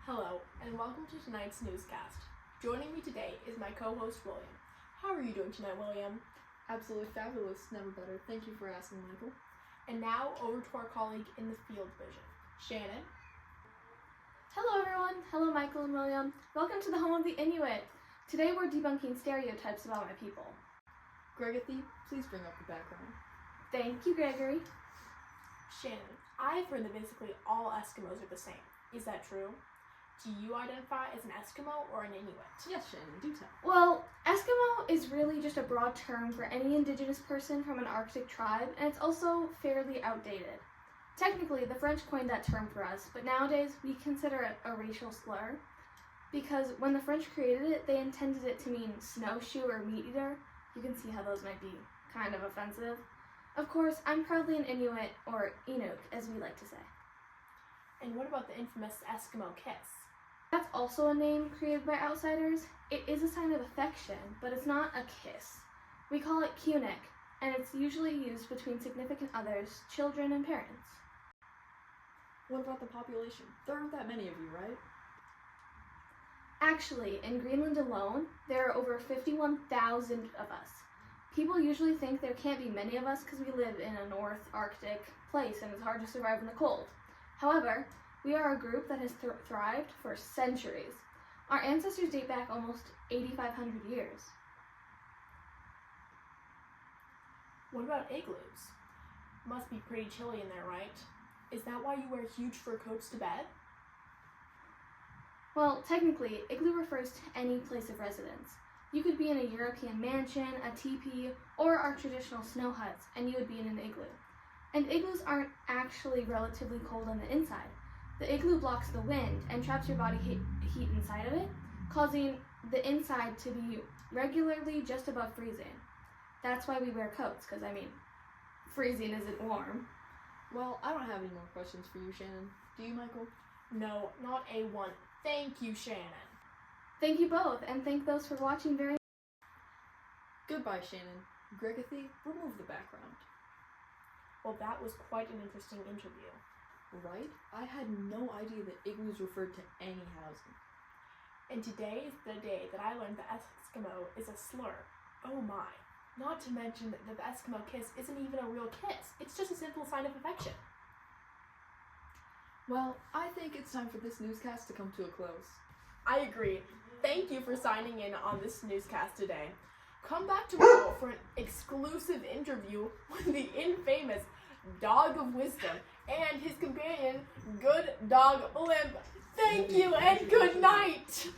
Hello, and welcome to tonight's newscast. Joining me today is my co-host, William. How are you doing tonight, William? Absolutely fabulous, never better. Thank you for asking, Michael. And now, over to our colleague in the field division, Shannon. Hello everyone! Hello Michael and William. Welcome to the home of the Inuit. Today we're debunking stereotypes about my people. Gregathy, please bring up the background. Thank you, Gregory. Shannon, I've heard that basically all Eskimos are the same. Is that true? Do you identify as an Eskimo or an Inuit? Yes, Shannon, do tell. Well, Eskimo is really just a broad term for any indigenous person from an Arctic tribe, and it's also fairly outdated. Technically, the French coined that term for us, but nowadays we consider it a racial slur, because when the French created it, they intended it to mean snowshoe or meat eater. You can see how those might be kind of offensive. Of course, I'm proudly an Inuit, or Inuk, as we like to say. And what about the infamous Eskimo kiss? That's also a name created by outsiders. It is a sign of affection, but it's not a kiss. We call it kunik, and it's usually used between significant others, children, and parents. What about the population? There aren't that many of you, right? Actually, in Greenland alone, there are over 51,000 of us. People usually think there can't be many of us because we live in a North Arctic place and it's hard to survive in the cold. However, we are a group that has thrived for centuries. Our ancestors date back almost 8,500 years. What about igloos? Must be pretty chilly in there, right? Is that why you wear huge fur coats to bed? Well, technically, igloo refers to any place of residence. You could be in a European mansion, a teepee, or our traditional snow huts, and you would be in an igloo. And igloos aren't actually relatively cold on the inside. The igloo blocks the wind and traps your body heat inside of it, causing the inside to be regularly just above freezing. That's why we wear coats, because, freezing isn't warm. Well, I don't have any more questions for you, Shannon. Do you, Michael? No, not A1. Thank you, Shannon. Thank you both, and thank those for watching very much. Goodbye, Shannon. Gregathy, remove the background. Well, that was quite an interesting interview. Right? I had no idea that igloos referred to any housing. And today is the day that I learned that Eskimo is a slur. Oh my. Not to mention that the Eskimo kiss isn't even a real kiss. It's just a simple sign of affection. Well, I think it's time for this newscast to come to a close. I agree. Thank you for signing in on this newscast today. Come back tomorrow for an exclusive interview with the infamous Dog of Wisdom and his companion, Good Dog Blimp. Thank you and good night!